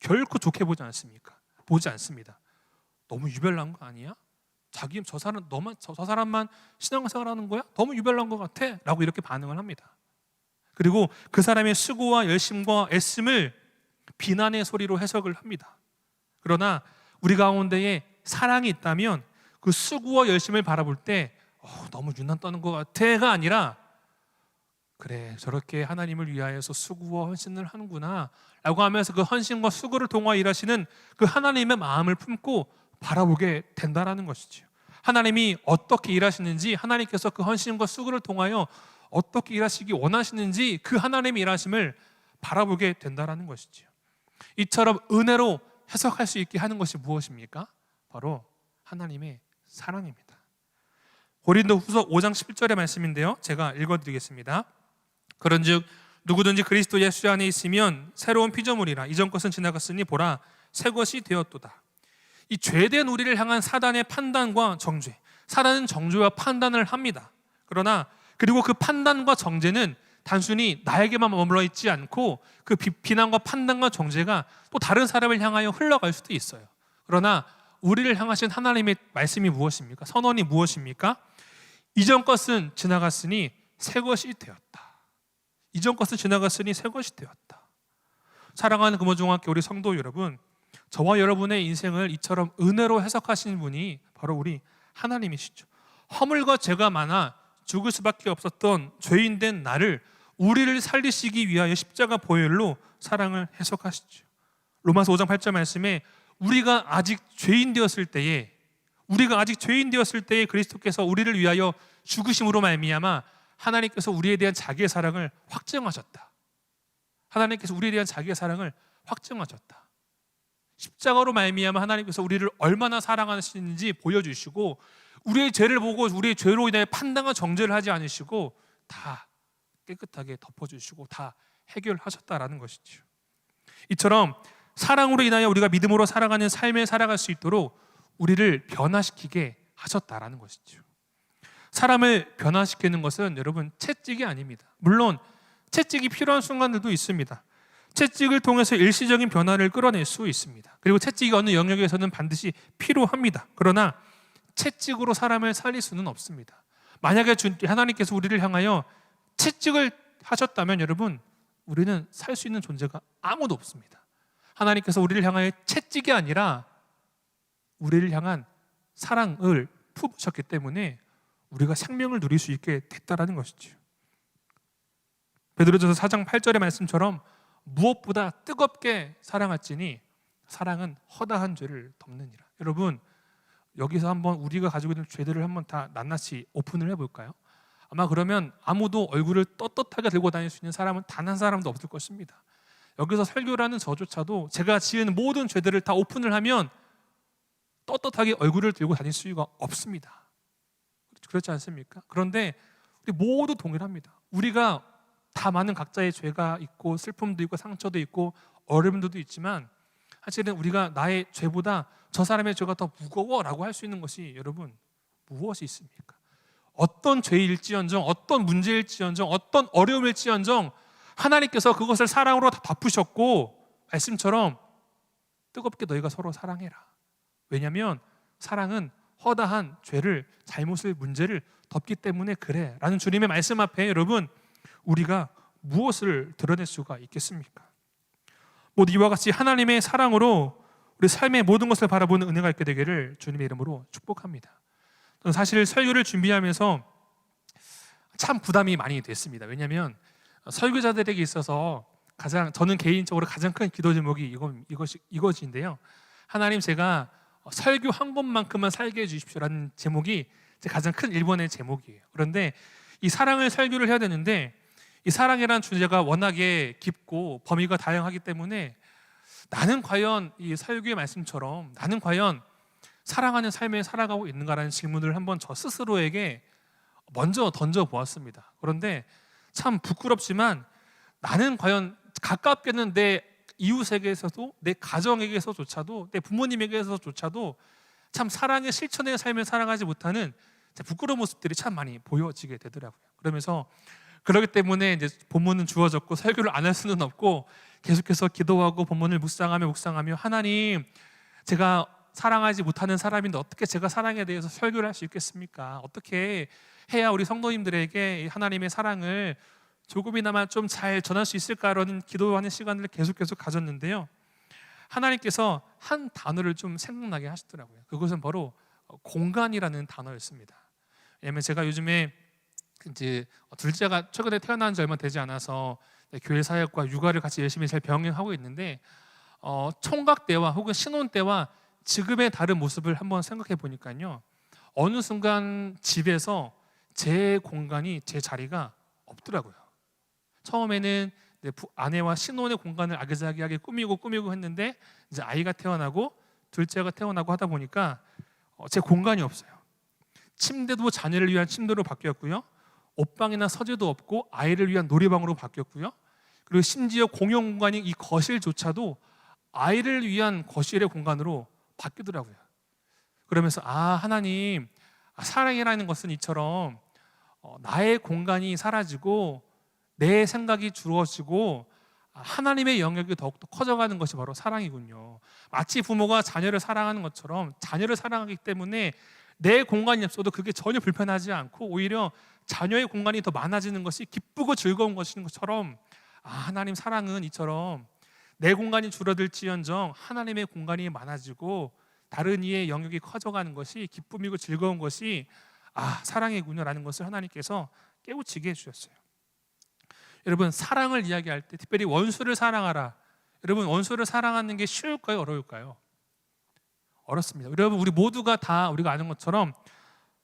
결코 좋게 보지 않습니까? 보지 않습니다. 너무 유별난 거 아니야? 저 사람만 신앙생활하는 거야? 너무 유별난 것 같아 라고 이렇게 반응을 합니다. 그리고 그 사람의 수고와 열심과 애씀을 비난의 소리로 해석을 합니다. 그러나 우리 가운데에 사랑이 있다면 그 수고와 열심을 바라볼 때 너무 유난 떠는 것 같아가 아니라, 그래 저렇게 하나님을 위하여서 수고와 헌신을 하는구나 라고 하면서 그 헌신과 수고를 통하여 일하시는 그 하나님의 마음을 품고 바라보게 된다라는 것이죠. 하나님이 어떻게 일하시는지, 하나님께서 그 헌신과 수고를 통하여 어떻게 일하시기 원하시는지 그 하나님의 일하심을 바라보게 된다는 것이지요. 이처럼 은혜로 해석할 수 있게 하는 것이 무엇입니까? 바로 하나님의 사랑입니다. 고린도후서 5장 11절의 말씀인데요, 제가 읽어드리겠습니다. 그런즉 누구든지 그리스도 예수 안에 있으면 새로운 피조물이라. 이전 것은 지나갔으니 보라 새 것이 되었도다. 이 죄된 우리를 향한 사단의 판단과 정죄, 사단은 정죄와 판단을 합니다. 그러나 그리고 그 판단과 정죄는 단순히 나에게만 머물러 있지 않고 그 비난과 판단과 정죄가 또 다른 사람을 향하여 흘러갈 수도 있어요. 그러나 우리를 향하신 하나님의 말씀이 무엇입니까? 선언이 무엇입니까? 이전 것은 지나갔으니 새 것이 되었다. 이전 것은 지나갔으니 새 것이 되었다. 사랑하는 금호중학교 우리 성도 여러분, 저와 여러분의 인생을 이처럼 은혜로 해석하시는 분이 바로 우리 하나님이시죠. 허물과 죄가 많아 죽을 수밖에 없었던 죄인된 나를 우리를 살리시기 위하여 십자가 보혈로 사랑을 해석하시죠. 로마서 5장 8절 말씀에 우리가 아직 죄인 되었을 때에 그리스도께서 우리를 위하여 죽으심으로 말미암아 하나님께서 우리에 대한 자기의 사랑을 확증하셨다. 하나님께서 우리에 대한 자기의 사랑을 확증하셨다. 십자가로 말미암아 하나님께서 우리를 얼마나 사랑하시는지 보여주시고 우리의 죄를 보고 우리의 죄로 인해 판단과 정죄를 하지 않으시고 다 깨끗하게 덮어주시고 다 해결하셨다라는 것이죠. 이처럼 사랑으로 인하여 우리가 믿음으로 살아가는 삶을 살아갈 수 있도록 우리를 변화시키게 하셨다라는 것이죠. 사람을 변화시키는 것은 여러분 채찍이 아닙니다. 물론 채찍이 필요한 순간들도 있습니다. 채찍을 통해서 일시적인 변화를 끌어낼 수 있습니다. 그리고 채찍이 어느 영역에서는 반드시 필요합니다. 그러나 채찍으로 사람을 살릴 수는 없습니다. 만약에 하나님께서 우리를 향하여 채찍을 하셨다면 여러분, 우리는 살 수 있는 존재가 아무도 없습니다. 하나님께서 우리를 향하여 채찍이 아니라 우리를 향한 사랑을 품으셨기 때문에 우리가 생명을 누릴 수 있게 됐다라는 것이죠. 베드로전서 4장 8절의 말씀처럼 무엇보다 뜨겁게 사랑할지니 사랑은 허다한 죄를 덮느니라. 여러분, 여기서 한번 우리가 가지고 있는 죄들을 한번 다 낱낱이 오픈을 해볼까요? 아마 그러면 아무도 얼굴을 떳떳하게 들고 다닐 수 있는 사람은 단 한 사람도 없을 것입니다. 여기서 설교라는 저조차도 제가 지은 모든 죄들을 다 오픈을 하면 떳떳하게 얼굴을 들고 다닐 수가 없습니다. 그렇지 않습니까? 그런데 우리 모두 동일합니다. 우리가 다 많은 각자의 죄가 있고 슬픔도 있고 상처도 있고 어려움도 있지만 사실은 우리가 나의 죄보다 저 사람의 죄가 더 무거워라고 할 수 있는 것이 여러분 무엇이 있습니까? 어떤 죄일지언정, 어떤 문제일지언정, 어떤 어려움일지언정 하나님께서 그것을 사랑으로 다 덮으셨고 말씀처럼 뜨겁게 너희가 서로 사랑해라. 왜냐하면 사랑은 허다한 죄를, 잘못을, 문제를 덮기 때문에 그래 라는 주님의 말씀 앞에 여러분 우리가 무엇을 드러낼 수가 있겠습니까? 모두 이와 같이 하나님의 사랑으로 우리 삶의 모든 것을 바라보는 은혜가 있게 되기를 주님의 이름으로 축복합니다. 저는 사실 설교를 준비하면서 참 부담이 많이 됐습니다. 왜냐하면 설교자들에게 있어서 저는 개인적으로 가장 큰 기도 제목이 이것인데요. 하나님, 제가 설교 한 번만큼만 살게 해주십시오라는 제목이 가장 큰 1번의 제목이에요. 그런데 이 사랑을 설교를 해야 되는데 이 사랑이라는 주제가 워낙에 깊고 범위가 다양하기 때문에 나는 과연 이 설교의 말씀처럼 나는 과연 사랑하는 삶을 살아가고 있는가라는 질문을 한번 저 스스로에게 먼저 던져보았습니다. 그런데 참 부끄럽지만 나는 과연 가깝게는 내 이웃에게서도 내 가정에게서조차도 내 부모님에게서조차도 참 사랑의 실천의 삶을 살아가지 못하는 부끄러운 모습들이 참 많이 보여지게 되더라고요. 그러면서 그렇기 때문에 이제 본문은 주어졌고 설교를 안 할 수는 없고 계속해서 기도하고 본문을 묵상하며 하나님, 제가 사랑하지 못하는 사람인데 어떻게 제가 사랑에 대해서 설교를 할 수 있겠습니까? 어떻게 해야 우리 성도님들에게 하나님의 사랑을 조금이나마 좀 잘 전할 수 있을까라는 기도하는 시간을 계속 가졌는데요. 하나님께서 한 단어를 좀 생각나게 하시더라고요. 그것은 바로 공간이라는 단어였습니다. 왜냐하면 제가 요즘에 이제 둘째가 최근에 태어난 지 얼마 되지 않아서 교회 사역과 육아를 같이 열심히 잘 병행하고 있는데 총각 때와 혹은 신혼 때와 지금의 다른 모습을 한번 생각해 보니까요, 어느 순간 집에서 제 공간이, 제 자리가 없더라고요. 처음에는 아내와 신혼의 공간을 아기자기하게 꾸미고 했는데 이제 아이가 태어나고 둘째가 태어나고 하다 보니까 제 공간이 없어요. 침대도 자녀를 위한 침대로 바뀌었고요. 옷방이나 서재도 없고 아이를 위한 놀이방으로 바뀌었고요. 그리고 심지어 공용 공간인 이 거실조차도 아이를 위한 거실의 공간으로 바뀌더라고요. 그러면서 하나님, 사랑이라는 것은 이처럼 나의 공간이 사라지고 내 생각이 주어지고 하나님의 영역이 더욱더 커져가는 것이 바로 사랑이군요. 마치 부모가 자녀를 사랑하는 것처럼 자녀를 사랑하기 때문에 내 공간이 없어도 그게 전혀 불편하지 않고 오히려 자녀의 공간이 더 많아지는 것이 기쁘고 즐거운 것인 것처럼 하나님 사랑은 이처럼 내 공간이 줄어들지언정 하나님의 공간이 많아지고 다른 이의 영역이 커져가는 것이 기쁨이고 즐거운 것이 사랑이군요라는 것을 하나님께서 깨우치게 해주셨어요. 여러분, 사랑을 이야기할 때 특별히 원수를 사랑하라. 여러분, 원수를 사랑하는 게 쉬울까요? 어려울까요? 어렵습니다. 여러분, 우리 모두가 다 우리가 아는 것처럼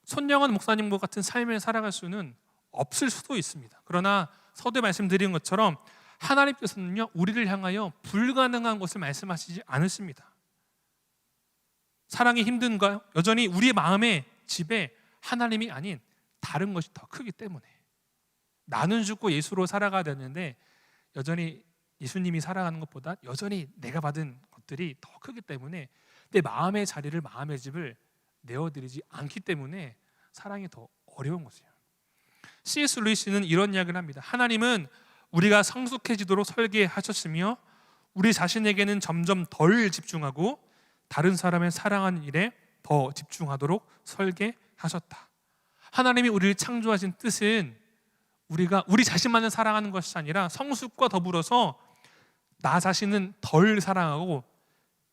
손영원 목사님과 같은 삶을 살아갈 수는 없을 수도 있습니다. 그러나 서두에 말씀드린 것처럼 하나님께서는요, 우리를 향하여 불가능한 것을 말씀하시지 않으십니다. 사랑이 힘든가요? 여전히 우리의 마음의 집에 하나님이 아닌 다른 것이 더 크기 때문에 나는 죽고 예수로 살아가야 되는데 여전히 예수님이 살아가는 것보다 여전히 내가 받은 것들이 더 크기 때문에 내 마음의 자리를, 마음의 집을 내어드리지 않기 때문에 사랑이 더 어려운 것이에요. C.S. 루이스는 이런 이야기를 합니다. 하나님은 우리가 성숙해지도록 설계하셨으며 우리 자신에게는 점점 덜 집중하고 다른 사람을 사랑하는 일에 더 집중하도록 설계하셨다. 하나님이 우리를 창조하신 뜻은 우리가 우리 자신만을 사랑하는 것이 아니라 성숙과 더불어서 나 자신은 덜 사랑하고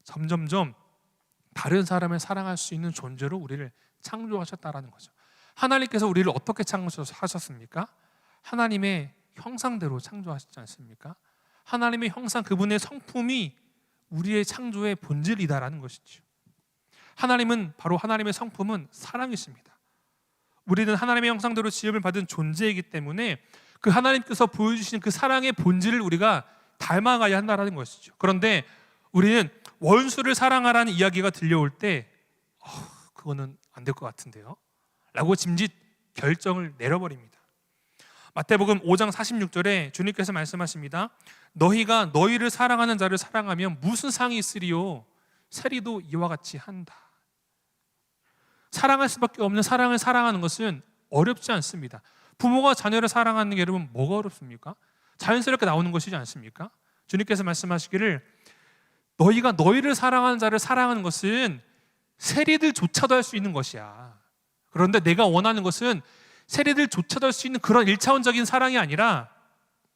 점점점 다른 사람을 사랑할 수 있는 존재로 우리를 창조하셨다라는 거죠. 하나님께서 우리를 어떻게 창조하셨습니까? 하나님의 형상대로 창조하셨지 않습니까? 하나님의 형상, 그분의 성품이 우리의 창조의 본질이다라는 것이죠. 하나님은, 바로 하나님의 성품은 사랑이십니다. 우리는 하나님의 형상대로 지음을 받은 존재이기 때문에 그 하나님께서 보여주신 그 사랑의 본질을 우리가 닮아가야 한다는 것이죠. 그런데 우리는 원수를 사랑하라는 이야기가 들려올 때 그거는 안 될 것 같은데요 라고 짐짓 결정을 내려버립니다. 마태복음 5장 46절에 주님께서 말씀하십니다. 너희가 너희를 사랑하는 자를 사랑하면 무슨 상이 있으리요? 세리도 이와 같이 한다. 사랑할 수밖에 없는 사랑을 사랑하는 것은 어렵지 않습니다. 부모가 자녀를 사랑하는 게 여러분 뭐가 어렵습니까? 자연스럽게 나오는 것이지 않습니까? 주님께서 말씀하시기를 너희가 너희를 사랑하는 자를 사랑하는 것은 세리들조차도 할 수 있는 것이야. 그런데 내가 원하는 것은 세리들조차도 할 수 있는 그런 1차원적인 사랑이 아니라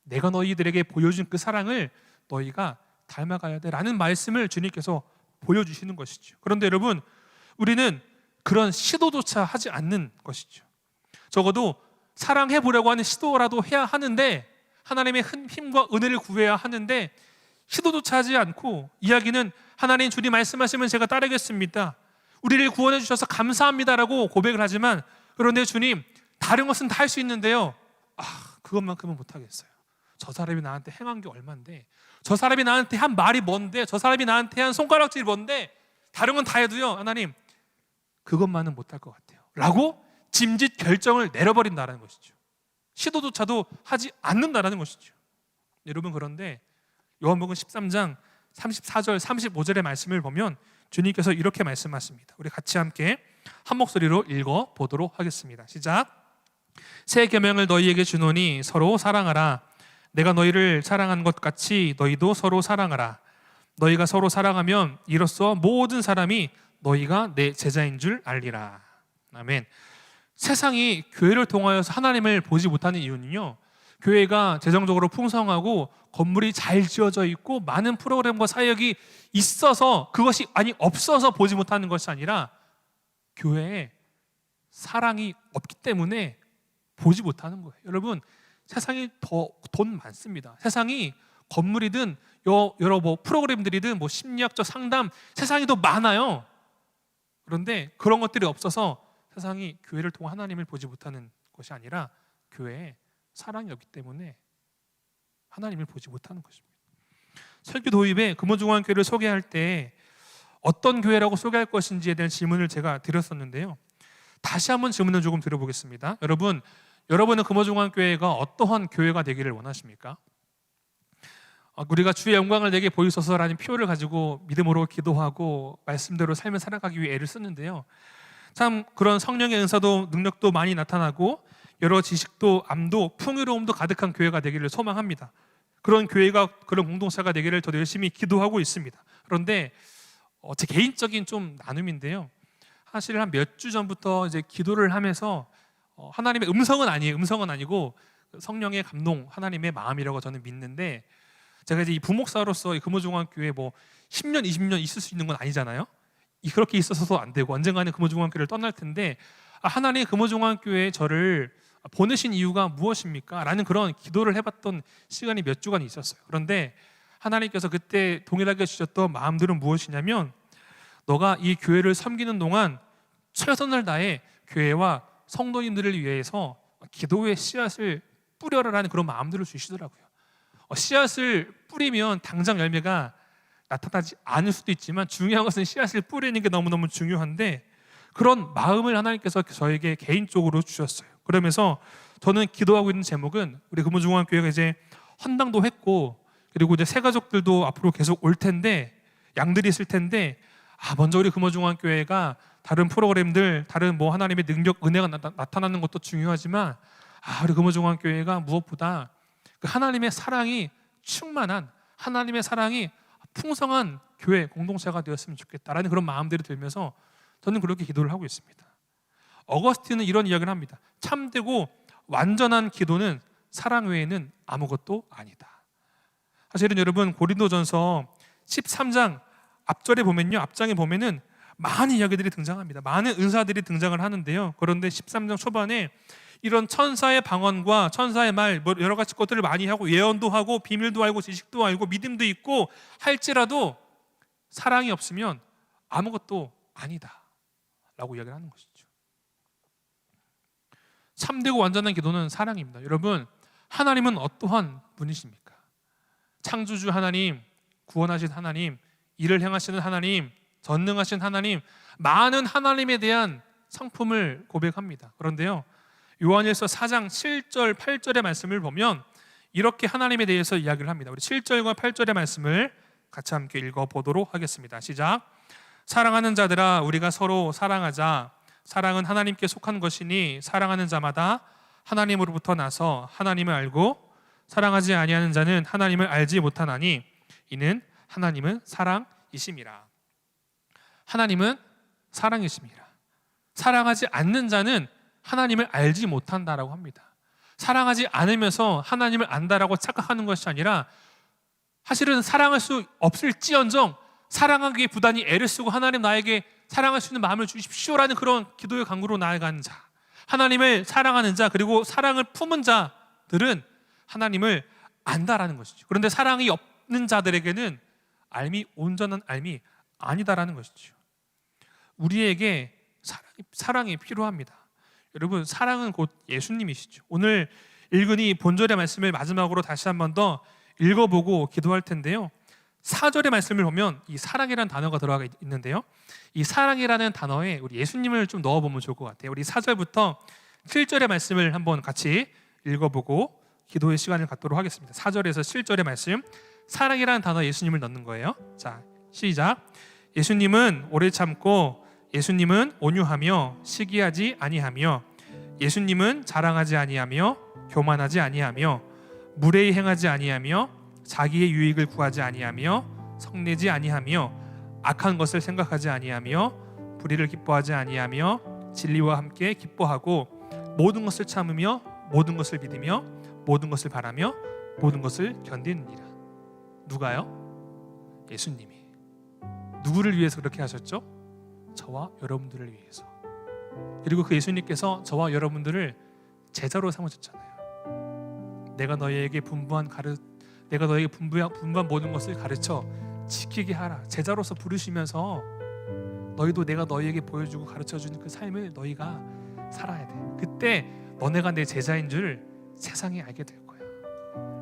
내가 너희들에게 보여준 그 사랑을 너희가 닮아가야 돼 라는 말씀을 주님께서 보여주시는 것이죠. 그런데 여러분, 우리는 그런 시도조차 하지 않는 것이죠. 적어도 사랑해보려고 하는 시도라도 해야 하는데, 하나님의 힘과 은혜를 구해야 하는데 시도조차 하지 않고 이야기는 하나님, 주님 말씀하시면 제가 따르겠습니다, 우리를 구원해 주셔서 감사합니다라고 고백을 하지만, 그런데 주님 다른 것은 다 할 수 있는데요 그것만큼은 못하겠어요. 저 사람이 나한테 행한 게 얼만데, 저 사람이 나한테 한 말이 뭔데, 저 사람이 나한테 한 손가락질이 뭔데, 다른 건 다 해도요 하나님 그것만은 못할 것 같아요 라고 짐짓 결정을 내려버린다는 것이죠. 시도조차도 하지 않는다는 것이죠. 여러분, 그런데 요한복음 13장 34절 35절의 말씀을 보면 주님께서 이렇게 말씀하십니다. 우리 같이 함께 한 목소리로 읽어보도록 하겠습니다. 시작. 새 계명을 너희에게 주노니 서로 사랑하라. 내가 너희를 사랑한 것 같이 너희도 서로 사랑하라. 너희가 서로 사랑하면 이로써 모든 사람이 너희가 내 제자인 줄 알리라. 아멘. 세상이 교회를 통하여서 하나님을 보지 못하는 이유는요, 교회가 재정적으로 풍성하고 건물이 잘 지어져 있고 많은 프로그램과 사역이 있어서, 그것이 없어서 보지 못하는 것이 아니라 교회에 사랑이 없기 때문에 보지 못하는 거예요. 여러분, 세상이 더 돈 많습니다. 세상이 건물이든 여러 프로그램들이든 심리학적 상담, 세상이 더 많아요. 그런데 그런 것들이 없어서 세상이 교회를 통해 하나님을 보지 못하는 것이 아니라 교회에 사랑이 없기 때문에 하나님을 보지 못하는 것입니다. 설교 도입에 금호중앙교회를 소개할 때 어떤 교회라고 소개할 것인지에 대한 질문을 제가 드렸었는데요. 다시 한번 질문을 조금 드려보겠습니다. 여러분은 금호중앙교회가 어떠한 교회가 되기를 원하십니까? 우리가 주의 영광을 내게 보이소서라는 표를 가지고 믿음으로 기도하고 말씀대로 삶을 살아가기 위해 애를 쓰는데요. 참 그런 성령의 은사도 능력도 많이 나타나고 여러 지식도 암도 풍요로움도 가득한 교회가 되기를 소망합니다. 그런 교회가 그런 공동체가 되기를 저도 열심히 기도하고 있습니다. 그런데 제 개인적인 좀 나눔인데요. 사실 한 몇 주 전부터 이제 기도를 하면서 하나님의 음성은 아니고 성령의 감동, 하나님의 마음이라고 저는 믿는데, 제가 이제 이 부목사로서 이 금호중앙교회 뭐 10년, 20년 있을 수 있는 건 아니잖아요. 그렇게 있어서도 안 되고 언젠가는 금호중앙교회를 떠날 텐데, 하나님이 금호중앙교회에 저를 보내신 이유가 무엇입니까? 라는 그런 기도를 해봤던 시간이 몇 주간 있었어요. 그런데 하나님께서 그때 동일하게 주셨던 마음들은 무엇이냐면, 너가 이 교회를 섬기는 동안 최선을 다해 교회와 성도님들을 위해서 기도의 씨앗을 뿌려라라는 그런 마음들을 주시더라고요. 씨앗을 뿌리면 당장 열매가 나타나지 않을 수도 있지만 중요한 것은 씨앗을 뿌리는 게 너무너무 중요한데, 그런 마음을 하나님께서 저에게 개인적으로 주셨어요. 그러면서 저는 기도하고 있는 제목은, 우리 금호중앙교회가 이제 헌당도 했고 그리고 이제 새 가족들도 앞으로 계속 올 텐데, 양들이 있을 텐데, 먼저 우리 금호중앙교회가 다른 프로그램들, 다른 뭐 하나님의 능력, 은혜가 나타나는 것도 중요하지만 우리 금호중앙교회가 무엇보다 그 하나님의 사랑이 충만한, 하나님의 사랑이 풍성한 교회 공동체가 되었으면 좋겠다라는 그런 마음들이 들면서 저는 그렇게 기도를 하고 있습니다. 어거스틴은 이런 이야기를 합니다. 참되고 완전한 기도는 사랑 외에는 아무것도 아니다. 사실은 여러분, 고린도전서 13장 앞절에 보면요, 앞장에 보면은 많은 이야기들이 등장합니다. 많은 은사들이 등장을 하는데요. 그런데 13장 초반에 이런 천사의 방언과 천사의 말, 여러 가지 것들을 많이 하고 예언도 하고 비밀도 알고 지식도 알고 믿음도 있고 할지라도 사랑이 없으면 아무것도 아니다 라고 이야기를 하는 것이죠. 참되고 완전한 기도는 사랑입니다. 여러분, 하나님은 어떠한 분이십니까? 창조주 하나님, 구원하신 하나님, 일을 행하시는 하나님, 전능하신 하나님, 많은 하나님에 대한 성품을 고백합니다. 그런데요, 요한일서 4장 7절 8절의 말씀을 보면 이렇게 하나님에 대해서 이야기를 합니다. 우리 7절과 8절의 말씀을 같이 함께 읽어보도록 하겠습니다. 시작. 사랑하는 자들아, 우리가 서로 사랑하자. 사랑은 하나님께 속한 것이니 사랑하는 자마다 하나님으로부터 나서 하나님을 알고 사랑하지 아니하는 자는 하나님을 알지 못하나니 이는 하나님은 사랑이심이라. 하나님은 사랑이심이라. 사랑하지 않는 자는 하나님을 알지 못한다라고 합니다. 사랑하지 않으면서 하나님을 안다라고 착각하는 것이 아니라, 사실은 사랑할 수 없을지언정 사랑하기에 부단히 애를 쓰고 하나님 나에게 사랑할 수 있는 마음을 주십시오라는 그런 기도의 간구로 나아가는 자, 하나님을 사랑하는 자, 그리고 사랑을 품은 자들은 하나님을 안다라는 것이죠. 그런데 사랑이 없는 자들에게는 온전한 알미 아니다라는 것이죠. 우리에게 사랑이 필요합니다. 여러분, 사랑은 곧 예수님이시죠. 오늘 읽은 이 본절의 말씀을 마지막으로 다시 한 번 더 읽어보고 기도할 텐데요, 4절의 말씀을 보면 이 사랑이라는 단어가 들어가 있는데요, 이 사랑이라는 단어에 우리 예수님을 좀 넣어보면 좋을 것 같아요. 우리 4절부터 7절의 말씀을 한번 같이 읽어보고 기도의 시간을 갖도록 하겠습니다. 4절에서 7절의 말씀, 사랑이라는 단어에 예수님을 넣는 거예요. 자, 시작. 예수님은 오래 참고, 예수님은 온유하며 시기하지 아니하며, 예수님은 자랑하지 아니하며 교만하지 아니하며 무례히 행하지 아니하며 자기의 유익을 구하지 아니하며 성내지 아니하며 악한 것을 생각하지 아니하며 불의를 기뻐하지 아니하며 진리와 함께 기뻐하고 모든 것을 참으며 모든 것을 믿으며 모든 것을 바라며 모든 것을 견디느니라. 누가요? 예수님이. 누구를 위해서 그렇게 하셨죠? 저와 여러분들을 위해서. 그리고 그 예수님께서 저와 여러분들을 제자로 삼으셨잖아요. 내가 너희에게 분부한 모든 것을 가르쳐 지키게 하라. 제자로서 부르시면서 너희도 내가 너희에게 보여주고 가르쳐주는 그 삶을 너희가 살아야 돼. 그때 너네가 내 제자인 줄 세상이 알게 될 거야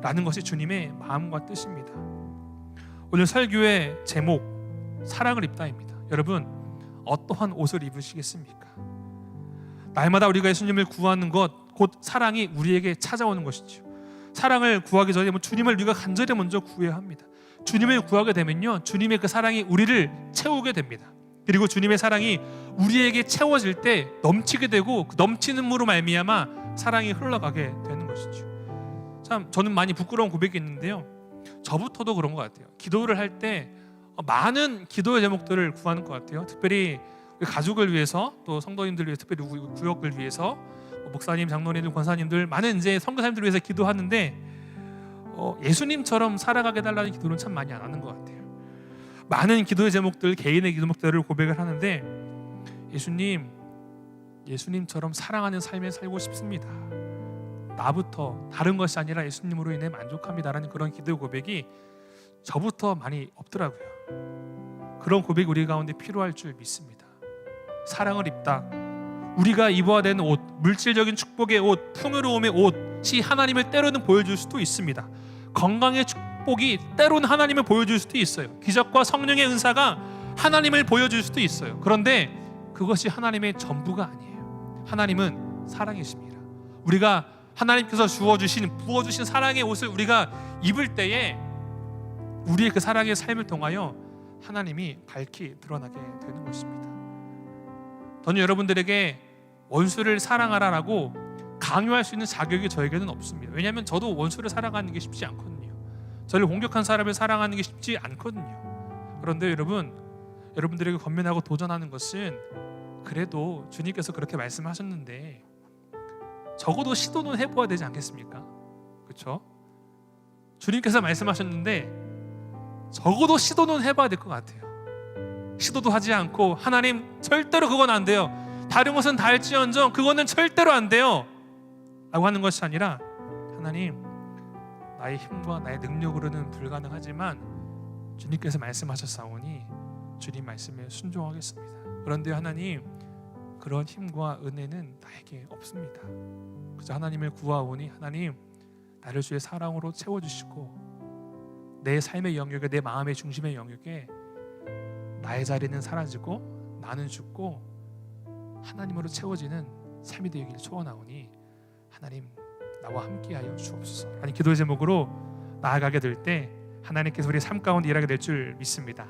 라는 것이 주님의 마음과 뜻입니다. 오늘 설교의 제목 사랑을 입다입니다. 여러분 어떠한 옷을 입으시겠습니까? 날마다 우리가 예수님을 구하는 것 곧 사랑이 우리에게 찾아오는 것이죠. 사랑을 구하기 전에 주님을 우리가 간절히 먼저 구해야 합니다. 주님을 구하게 되면요, 주님의 그 사랑이 우리를 채우게 됩니다. 그리고 주님의 사랑이 우리에게 채워질 때 넘치게 되고 그 넘치는으로 말미암아 사랑이 흘러가게 되는 것이죠. 참 저는 많이 부끄러운 고백이 있는데요, 저부터도 그런 것 같아요. 기도를 할 때 많은 기도의 제목들을 구하는 것 같아요. 특별히 가족을 위해서, 또 성도님들 위해서, 특별히 구역을 위해서, 목사님, 장로님들, 권사님들, 많은 이제 선교사님들 위해서 기도하는데 예수님처럼 살아가게 달라는 기도는 참 많이 안 하는 것 같아요. 많은 기도의 제목들, 개인의 기도 제목들을 고백을 하는데 예수님처럼 사랑하는 삶을 살고 싶습니다. 나부터, 다른 것이 아니라 예수님으로 인해 만족합니다라는 그런 기도의 고백이 저부터 많이 없더라고요. 그런 고백이 우리 가운데 필요할 줄 믿습니다. 사랑을 입다, 우리가 입어야 되는 옷, 물질적인 축복의 옷, 풍요로움의 옷이 하나님을 때로는 보여줄 수도 있습니다. 건강의 축복이 때로는 하나님을 보여줄 수도 있어요. 기적과 성령의 은사가 하나님을 보여줄 수도 있어요. 그런데 그것이 하나님의 전부가 아니에요. 하나님은 사랑이십니다. 우리가 하나님께서 부어주신 사랑의 옷을 우리가 입을 때에 우리의 그 사랑의 삶을 통하여 하나님이 밝히 드러나게 되는 것입니다. 저는 여러분들에게 원수를 사랑하라라고 강요할 수 있는 자격이 저에게는 없습니다. 왜냐하면 저도 원수를 사랑하는 게 쉽지 않거든요. 저를 공격한 사람을 사랑하는 게 쉽지 않거든요. 그런데 여러분들에게 권면하고 도전하는 것은, 그래도 주님께서 그렇게 말씀하셨는데 적어도 시도는 해보아야 되지 않겠습니까? 그렇죠? 주님께서 말씀하셨는데 적어도 시도는 해봐야 될 것 같아요. 시도도 하지 않고 하나님 절대로 그건 안 돼요, 다른 것은 다 할지언정 그거는 절대로 안 돼요 라고 하는 것이 아니라, 하나님 나의 힘과 나의 능력으로는 불가능하지만 주님께서 말씀하셨사오니 주님 말씀에 순종하겠습니다. 그런데 하나님 그런 힘과 은혜는 나에게 없습니다. 그저 하나님을 구하오니 하나님 나를 주의 사랑으로 채워주시고 내 삶의 영역에, 내 마음의 중심의 영역에 나의 자리는 사라지고 나는 죽고 하나님으로 채워지는 삶이 되기를 소원하오니 하나님 나와 함께하여 주옵소서 라는 기도의 제목으로 나아가게 될 때 하나님께서 우리의 삶 가운데 일하게 될 줄 믿습니다.